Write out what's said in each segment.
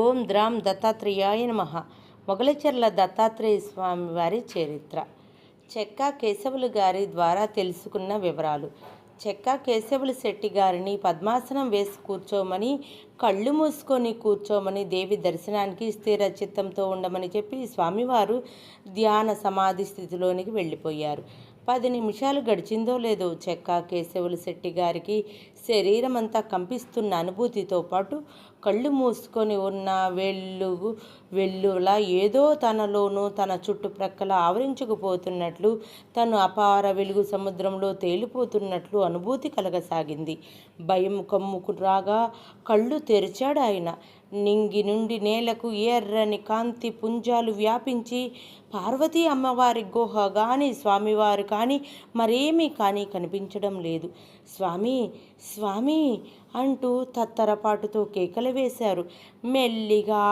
ఓం ద్రాం దత్తాత్రేయాయ నమః. మొగలిచెర్ల దత్తాత్రేయ స్వామి వారి చరిత్ర. చెక్కా కేశవులు గారి ద్వారా తెలుసుకున్న వివరాలు. చెక్కా కేశవులు శెట్టి గారిని పద్మాసనం వేసి కూర్చోమని, కళ్ళు మూసుకొని కూర్చోమని, దేవి దర్శనానికి స్థిర చిత్తంతో ఉండమని చెప్పి స్వామివారు ధ్యాన సమాధి స్థితిలోనికి వెళ్ళిపోయారు. 10 నిమిషాలు గడిచిందో లేదో చెక్కా కేశవులు శెట్టి గారికి శరీరం అంతా కంపిస్తున్న అనుభూతితో పాటు కళ్ళు మూసుకొని ఉన్న వెల్లులా ఏదో తనలోనూ తన చుట్టుప్రక్కల ఆవరించుకుపోతున్నట్లు, తను అపార వెలుగు సముద్రంలో తేలిపోతున్నట్లు అనుభూతి కలగసాగింది. భయం కమ్ముకు రాగా కళ్ళు తెరిచాడు ఆయన. నింగి నుండి నేలకు ఎర్రని కాంతి పుంజాలు వ్యాపించి పార్వతీ అమ్మవారి గుహ కానీ స్వామివారు కానీ మరేమీ కానీ కనిపించడం లేదు. స్వామి స్వామి అంటూ తత్తరపాటుతో కేకలు వేశారు. మెల్లిగా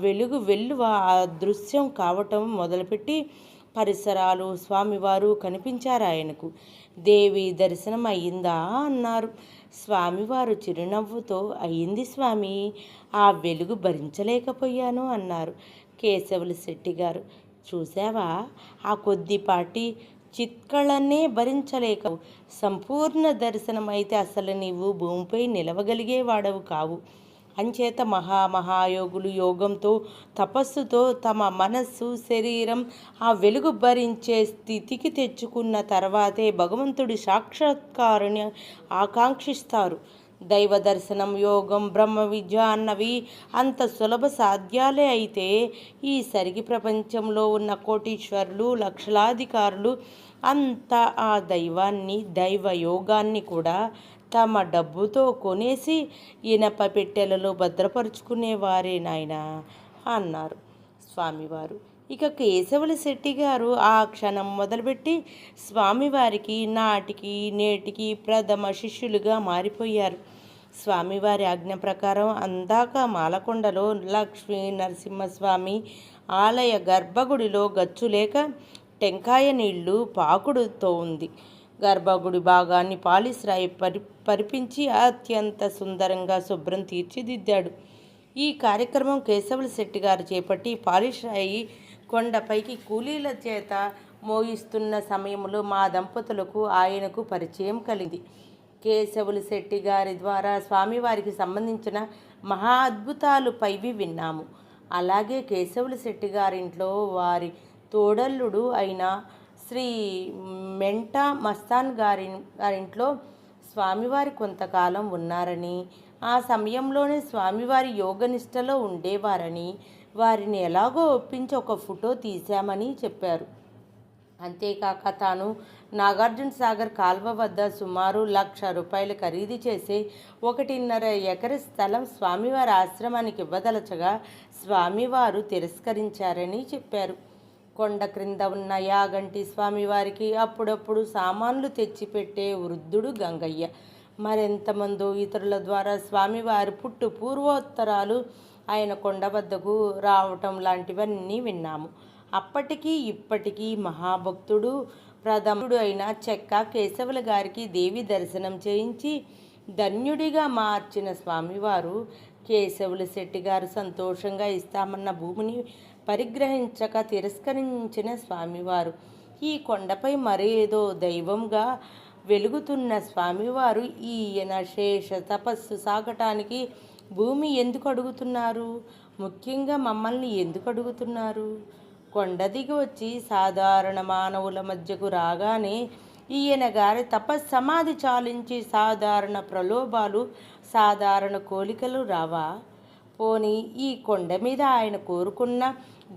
వెలువ అదృశ్యం కావటం మొదలుపెట్టి పరిసరాలు స్వామివారు కనిపించారు ఆయనకు. దేవి దర్శనం అయ్యిందా అన్నారు. స్వామివారు చిరునవ్వుతో అయ్యింది స్వామి, ఆ వెలుగు భరించలేకపోయాను అన్నారు కేశవులు శెట్టి గారు. చూసావా, ఆ కొద్దిపాటి చిత్కళనే భరించలేక సంపూర్ణ దర్శనం అయితే అసలు నీవు భూమిపై నిలవగలిగేవాడవు కావు. అంచేత మహాయోగులు యోగంతో తపస్సుతో తమ మనస్సు శరీరం ఆ వెలుగు భరించే స్థితికి తెచ్చుకున్న తర్వాతే భగవంతుడి సాక్షాత్కారాన్ని ఆకాంక్షిస్తారు. దైవ దర్శనం, యోగం, బ్రహ్మ విద్య అన్నవి అంత సులభ సాధ్యాలే అయితే ఈ సరిగి ప్రపంచంలో ఉన్న కోటీశ్వరులు, లక్షలాధికారులు అంతా ఆ దైవాన్ని, దైవ యోగాన్ని కూడా తమ డబ్బుతో కొనేసి ఇనప పెట్టెలలో భద్రపరుచుకునేవారే నాయనా అన్నారు స్వామివారు. ఇక కేశవులు శెట్టి గారు ఆ క్షణం మొదలుపెట్టి స్వామివారికి నాటికి నేటికి ప్రథమ శిష్యులుగా మారిపోయారు. స్వామివారి ఆజ్ఞ ప్రకారం అందాక మాలకొండలో లక్ష్మీ నరసింహస్వామి ఆలయ గర్భగుడిలో గచ్చు లేక టెంకాయ నీళ్లు పాకుడుతో ఉంది. గర్భగుడి భాగాన్ని పాలిష్ రాయి పరిపించి అత్యంత సుందరంగా శుభ్రం తీర్చిదిద్దాడు. ఈ కార్యక్రమం కేశవులు శెట్టి గారు చేపట్టి పాలిష్ రాయి కొండపైకి కూలీల చేత మోయిస్తున్న సమయంలో మా దంపతులకు ఆయనకు పరిచయం కలిగింది. కేశవులు శెట్టి గారి ద్వారా స్వామివారికి సంబంధించిన మహా అద్భుతాలు పైవి విన్నాము. అలాగే కేశవులు శెట్టి గారింట్లో వారి తోడల్లుడు అయిన శ్రీ మెంటా మస్తాన్ గారింట్లో స్వామివారి కొంతకాలం ఉన్నారని, ఆ సమయంలోనే స్వామివారి యోగనిష్టలో ఉండేవారని, వారిని ఎలాగో ఒప్పించి ఒక ఫోటో తీశామని చెప్పారు. అంతేకాక తాను నాగార్జున సాగర్ కాల్వ వద్ద సుమారు ₹1,00,000 ఖరీదు చేసే 1.5 ఎకర స్థలం స్వామివారి ఆశ్రమానికి ఇవ్వదలచగా స్వామివారు తిరస్కరించారని చెప్పారు. కొండ క్రింద ఉన్న యాగంటి స్వామివారికి అప్పుడప్పుడు సామాన్లు తెచ్చిపెట్టే వృద్ధుడు గంగయ్య. మరెంతమందో ఇతరుల ద్వారా స్వామివారి పూర్వోత్తరాలు ఆయన కొండ వద్దకు రావటం లాంటివన్నీ విన్నాము. అప్పటికీ ఇప్పటికీ మహాభక్తుడు ప్రథముడు అయిన చెక్కా కేశవుల గారికి దేవి దర్శనం చేయించి ధన్యుడిగా మార్చిన స్వామివారు కేశవులు శెట్టి గారు సంతోషంగా ఇస్తామన్న భూమిని పరిగ్రహించక తిరస్కరించిన స్వామివారు ఈ కొండపై మరేదో దైవంగా వెలుగుతున్న స్వామివారు ఈయన శేష తపస్సు సాగటానికి భూమి ఎందుకు అడుగుతున్నారు? ముఖ్యంగా మమ్మల్ని ఎందుకు అడుగుతున్నారు? కొండ దిగి వచ్చి సాధారణ మానవుల మధ్యకు రాగానే ఈయన గారి తపస్సమాధి చాలించి సాధారణ ప్రలోభాలు, సాధారణ కోలికలు రావా? పోనీ ఈ కొండ మీద ఆయన కోరుకున్న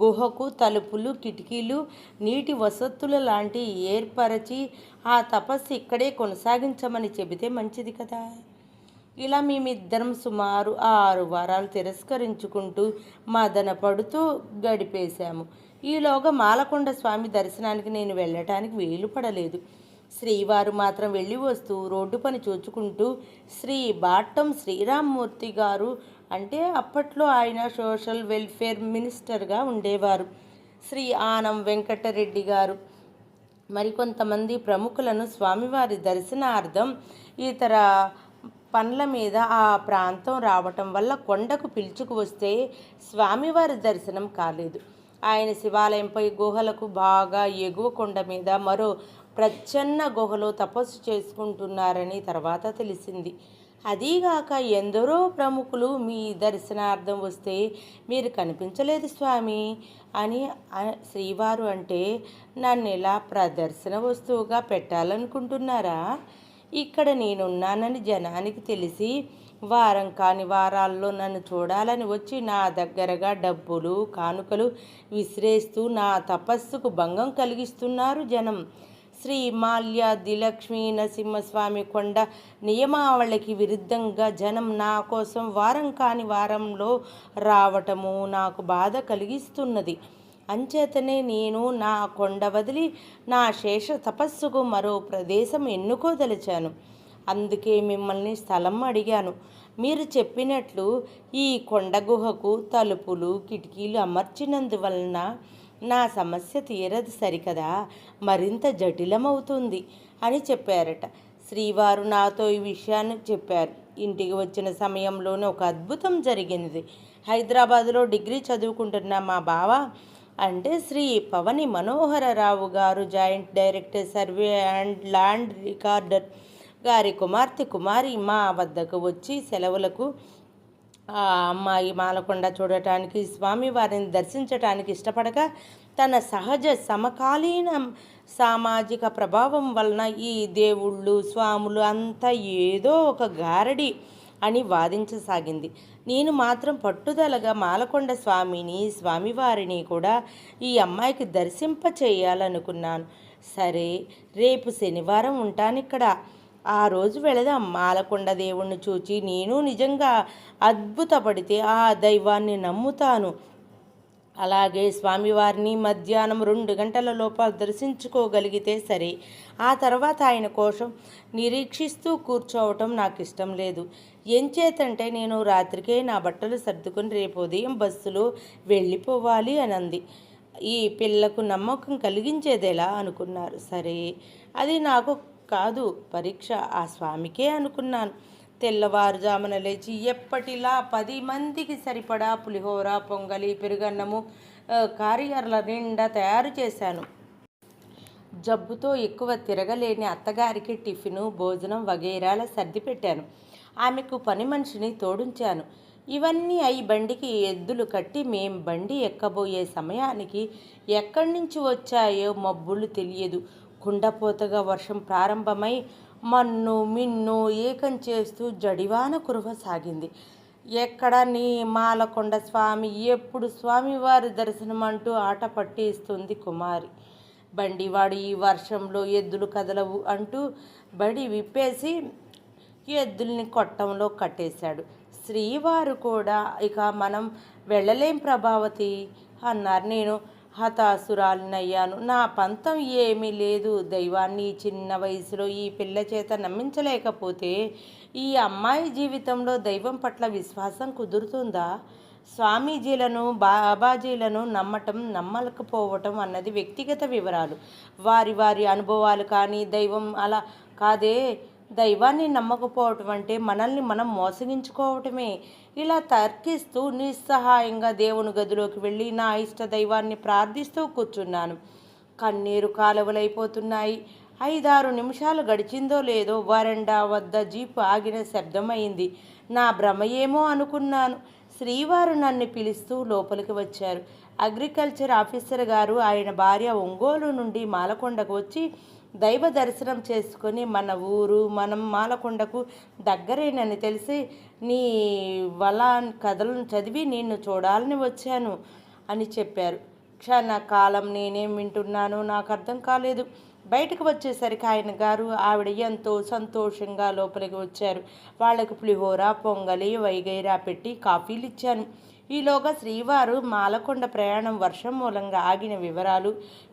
గుహకు తలుపులు, కిటికీలు, నీటి వసతులు లాంటి ఏర్పరచి ఆ తపస్సు ఇక్కడే కొనసాగించమని చెబితే మంచిది కదా. ఇలా మేమిద్దరం సుమారు 6 వారాలు తిరస్కరించుకుంటూ మదన పడుతూ గడిపేశాము. ఈలోగా మాలకొండ స్వామి దర్శనానికి నేను వెళ్ళటానికి వీలు పడలేదు. శ్రీవారు మాత్రం వెళ్ళి వస్తూ రోడ్డు పని చూచుకుంటూ శ్రీ బాట్టం శ్రీరామ్మూర్తి గారు, అంటే అప్పట్లో ఆయన సోషల్ వెల్ఫేర్ మినిస్టర్గా ఉండేవారు, శ్రీ ఆనం వెంకటరెడ్డి గారు, మరికొంతమంది ప్రముఖులను స్వామివారి దర్శనార్థం ఇతర పనుల మీద ఆ ప్రాంతం రావటం వల్ల కొండకు పిలుచుకు వస్తే స్వామివారి దర్శనం కాలేదు. ఆయన శివాలయంపై గుహలకు బాగా ఎగువ కొండ మీద మరో ప్రచ్ఛన్న గుహలో తపస్సు చేసుకుంటున్నారని తర్వాత తెలిసింది. అదీగాక ఎందరో ప్రముఖులు మీ దర్శనార్థం వస్తే మీరు కనిపించలేదు స్వామి అని శ్రీవారు అంటే నన్ను ఇలా ప్రదర్శన వస్తువుగా పెట్టాలనుకుంటున్నారా? ఇక్కడ నేనున్నానని జనానికి తెలిసి వారం కాని వారాల్లో నన్ను చూడాలని వచ్చి నా దగ్గరగా డబ్బులు కానుకలు విసిరేస్తూ నా తపస్సుకు భంగం కలిగిస్తున్నారు జనం. శ్రీ మాల్యాద్రిలక్ష్మీ నరసింహస్వామి కొండ నియమావళికి విరుద్ధంగా జనం నా కోసం వారం కాని వారంలో రావటము నాకు బాధ కలిగిస్తున్నది. అంచేతనే నేను నా కొండ వదిలి నా శేష తపస్సుకు మరో ప్రదేశం ఎన్నుకోదలిచాను. అందుకే మిమ్మల్ని స్థలం అడిగాను. మీరు చెప్పినట్లు ఈ కొండ గుహకు తలుపులు కిటికీలు అమర్చినందువలన నా సమస్య తీరదు సరికదా, మరింత జటిలమవుతుంది అని చెప్పారట. శ్రీవారు నాతో ఈ విషయాన్ని చెప్పారు. ఇంటికి వచ్చిన సమయంలోనే ఒక అద్భుతం జరిగింది. హైదరాబాదులో డిగ్రీ చదువుకుంటున్న మా బావ అంటే శ్రీ పవని మనోహరరావు గారు, joint director survey and land recorder గారి కుమారి మా వద్దకు వచ్చి సెలవులకు ఆ అమ్మాయి మాలకొండ చూడటానికి స్వామివారిని దర్శించటానికి ఇష్టపడగా తన సహజ సమకాలీన సామాజిక ప్రభావం వలన ఈ దేవుళ్ళు స్వాములు అంతా ఏదో ఒక గారడి అని వాదించసాగింది. నేను మాత్రం పట్టుదలగా మాలకొండ స్వామివారిని కూడా ఈ అమ్మాయికి దర్శింప చేయాలనుకున్నాను. సరే, రేపు శనివారం ఉంటానిక్కడ, ఆ రోజు వెళదాం. మాలకొండ దేవుణ్ణి చూచి నేను నిజంగా అద్భుతపడితే ఆ దైవాన్ని నమ్ముతాను. అలాగే స్వామివారిని మధ్యాహ్నం 2 గంటల లోపల దర్శించుకోగలిగితే సరే. ఆ తర్వాత ఆయన కోసం నిరీక్షిస్తూ కూర్చోవటం నాకు ఇష్టం లేదు. ఎంచేతంటే నేను రాత్రికే నా బట్టలు సర్దుకొని రేపు ఉదయం బస్సులో వెళ్ళిపోవాలి అని అంది. ఈ పిల్లకు నమ్మకం కలిగించేదేలా అనుకున్నారు. సరే, అది నాకు కాదు, పరీక్ష ఆ స్వామికే అనుకున్నాను. తెల్లవారుజామున లేచి ఎప్పటిలా 10 మందికి సరిపడా పులిహోర, పొంగలి, పెరుగన్నము కారియర్ల నిండా తయారు చేశాను. జబ్బుతో ఎక్కువ తిరగలేని అత్తగారికి టిఫిను, భోజనం వగైరాల సర్ది పెట్టాను. ఆమెకు పని మనిషిని తోడుంచాను. ఇవన్నీ అయి బండికి ఎద్దులు కట్టి మేం బండి ఎక్కబోయే సమయానికి ఎక్కడి నుంచి వచ్చాయో మబ్బులు తెలియదు. కుండపోతగా వర్షం ప్రారంభమై మన్ను మిన్ను ఏకం చేస్తూ జడివాన కురవసాగింది. ఎక్కడ నీ మాలకొండ స్వామి, ఎప్పుడు స్వామివారి దర్శనం అంటూ ఆట పట్టిస్తుంది కుమారి. బండివాడు ఈ వర్షంలో ఎద్దులు కదలవు అంటూ బడి విప్పేసి ఎద్దుల్ని కొట్టంలో కట్టేశాడు. శ్రీవారు కూడా ఇక మనం వెళ్ళలేం ప్రభావతి అన్నారు. నేను హతాసురాలినయ్యాను. నా పంతం ఏమీ లేదు. దైవాన్ని చిన్న వయసులో ఈ పిల్ల చేత నమ్మించలేకపోతే ఈ అమ్మాయి జీవితంలో దైవం పట్ల విశ్వాసం కుదురుతుందా? స్వామీజీలను బాబాజీలను నమ్మటం నమ్మలేకపోవటం అన్నది వ్యక్తిగత వివరాలు, వారి వారి అనుభవాలు. కానీ దైవం అలా కాదే. దైవాన్ని నమ్మకపోవటం అంటే మనల్ని మనం మోసగించుకోవటమే. ఇలా తర్కిస్తూ నిస్సహాయంగా దేవుని గదిలోకి వెళ్ళి నా ఇష్ట దైవాన్ని ప్రార్థిస్తూ కూర్చున్నాను. కన్నీరు కాలువలైపోతున్నాయి. 5-6 నిమిషాలు గడిచిందో లేదో వరండా వద్ద జీపు ఆగిన శబ్దమైంది. నా భ్రమ ఏమో అనుకున్నాను. శ్రీవారు నన్ను పిలుస్తూ లోపలికి వచ్చారు. అగ్రికల్చర్ ఆఫీసర్ గారు, ఆయన భార్య ఒంగోలు నుండి మాలకొండకు వచ్చి దైవ దర్శనం చేసుకొని మన ఊరు మనం మాలకొండకు దగ్గరేనని తెలిసి నీ కథలను చదివి నిన్ను చూడాలని వచ్చాను అని చెప్పారు. క్షణకాలం నేనేం వింటున్నానో నాకు అర్థం కాలేదు. బయటకు వచ్చేసరికి ఆయన గారు ఆవిడ ఎంతో సంతోషంగా లోపలికి వచ్చారు. వాళ్ళకి పులిహోర పొంగలి వైగైరా పెట్టి కాఫీలు ఇచ్చాను. ఈలోగా శ్రీవారు మాలకొండ ప్రయాణం వర్షం మూలంగా ఆగిన వివరాలు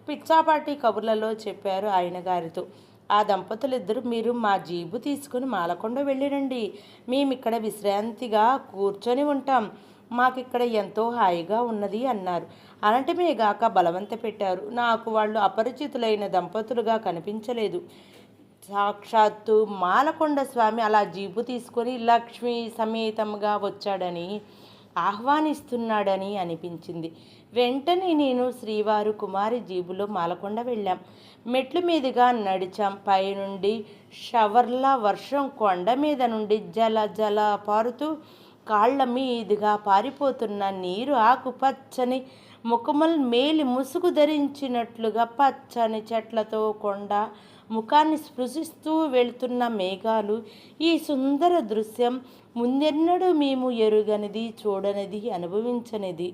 పిచ్చాపాటి కబుర్లలో చెప్పారు ఆయన గారితో. ఆ దంపతులిద్దరూ, మీరు మా జీబు తీసుకుని మాలకొండ వెళ్ళిరండి, మేమిక్కడ విశ్రాంతిగా కూర్చొని ఉంటాం, మాకిక్కడ ఎంతో హాయిగా ఉన్నది అన్నారు. అనటమేగాక బలవంత పెట్టారు. నాకు వాళ్ళు అపరిచితులైన దంపతులుగా కనిపించలేదు. సాక్షాత్తు మాలకొండ స్వామి అలా జీపు తీసుకొని లక్ష్మీ సమేతంగా వచ్చాడని, ఆహ్వానిస్తున్నాడని అనిపించింది. వెంటనే నేను శ్రీవారు కుమారి జీబులో మాలకొండ వెళ్ళాం. మెట్ల మీదుగా నడిచాం. పైనుండి షవర్లా వర్షం కొండ మీద నుండి జల జల పారుతూ కాళ్ల మీదుగా పారిపోతున్న నీరు ఆకుపచ్చని ముఖముల్ మేలి ముసుగు ధరించినట్లుగా పచ్చని చెట్లతో కొండ ముఖాన్ని స్పృశిస్తూ వెళ్తున్న మేఘాలు. ఈ సుందర దృశ్యం ముందెన్నడూ మేము ఎరుగనిది, చూడనిది, అనుభవించనిది.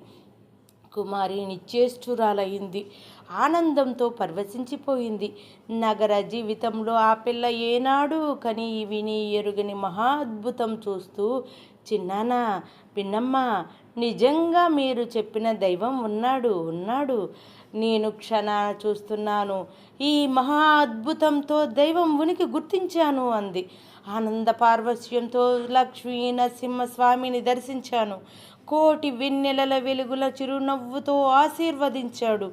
కుమారి నిశ్చేష్టురాలయ్యింది. ఆనందంతో పరవశించిపోయింది. నగర జీవితంలో ఆ పిల్ల ఏనాడు కని విని ఎరుగని మహా అద్భుతం చూస్తూ, చిన్నానా, పిన్నమ్మ, నిజంగా మీరు చెప్పిన దైవం ఉన్నాడు. నేను క్షణాన చూస్తున్నాను. ఈ మహా అద్భుతంతో దైవం ఉనికి గుర్తించాను అంది. ఆనంద పార్వశ్యంతో లక్ష్మీ నరసింహస్వామిని దర్శించాను. కోటి వెన్నెలల వెలుగుల చిరునవ్వుతో ఆశీర్వదించాడు.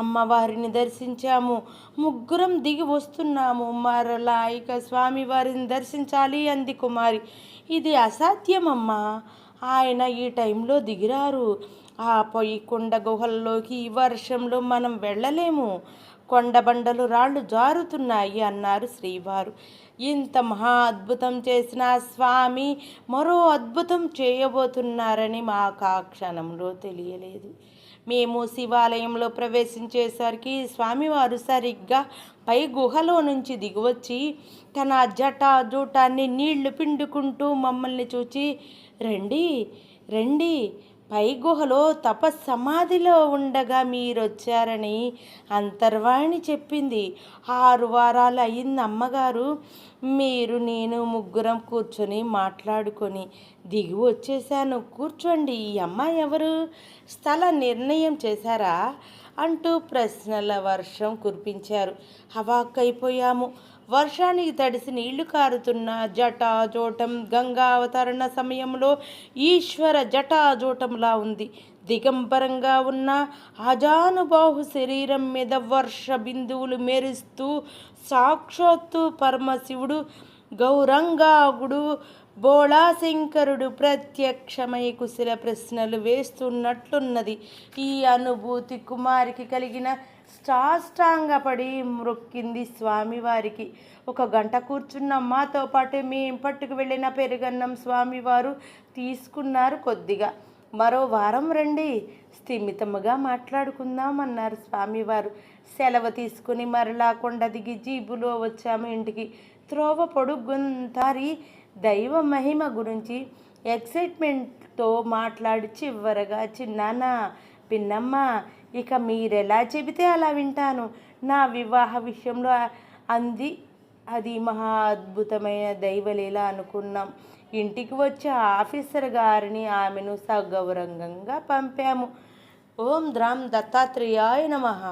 అమ్మవారిని దర్శించాము. ముగ్గురం దిగి వస్తున్నాము. మరలా ఇక స్వామివారిని దర్శించాలి అంది కుమారి. ఇది అసాధ్యమమ్మా, ఆయన ఈ టైంలో దిగిరారు. ఆ పొయ్యి కొండ గుహల్లోకి ఈ వర్షంలో మనం వెళ్ళలేము. కొండబండలు రాళ్ళు జారుతున్నాయి అన్నారు శ్రీవారు. ఇంత మహా అద్భుతం చేసిన స్వామి మరో అద్భుతం చేయబోతున్నారని మాకు ఆ క్షణంలో తెలియలేదు. మేము శివాలయంలో ప్రవేశించేసరికి స్వామివారు సరిగ్గా పై గుహలో నుంచి దిగివచ్చి తన జటాజూటాన్ని నీళ్లు పిండుకుంటూ మమ్మల్ని చూచి, రండి రండి, పై గుహలో తపస్సమాధిలో ఉండగా మీరొచ్చారని అంతర్వాణి చెప్పింది. 6 వారాలు అయింది అమ్మగారు. మీరు నేను ముగ్గురం కూర్చొని మాట్లాడుకొని దిగి వచ్చేసాను. కూర్చోండి. ఈ అమ్మాయి ఎవరు? స్థల నిర్ణయం చేశారా అంటూ ప్రశ్నల వర్షం కురిపించారు. హవాక్కైపోయాము. వర్షానికి తడిసి నీళ్లు కారుతున్న జటాజోటం గంగా అవతరణ సమయంలో ఈశ్వర జటాజోటంలా ఉంది. దిగంబరంగా ఉన్న అజానుబాహు శరీరం మీద వర్ష బిందువులు మెరుస్తూ సాక్షాత్తు పరమశివుడు గౌరంగాగుడు బోళాశంకరుడు ప్రత్యక్షమై కుశల ప్రశ్నలు వేస్తున్నట్లున్నది. ఈ అనుభూతి కుమారికి కలిగిన సాష్టాంగపడి మ్రొక్కింది స్వామివారికి. 1 గంట కూర్చున్న మాతో పాటు మేం పట్టుకు వెళ్ళిన పెరుగన్నం స్వామివారు తీసుకున్నారు కొద్దిగా. మరో వారం రండి, స్థిమితముగా మాట్లాడుకుందాం అన్నారు స్వామివారు. సెలవు తీసుకుని మరలా కొండ దిగి జీబులో వచ్చాము ఇంటికి. త్రోవ పొడుగుంతారి దైవ మహిమ గురించి ఎక్సైట్మెంట్తో మాట్లాడి చివరగా, చిన్నానా, పిన్నమ్మ, ఇక మీరెలా చెబితే అలా వింటాను. నా వివాహ విషయంలో అంది. అది మహా అద్భుతమైన దైవలీల అనుకున్నాం. ఇంటికి వచ్చే ఆఫీసర్ గారిని ఆమెను సగౌరవంగా పంపాము. ఓం ద్రాం దత్తాత్రేయాయ నమః.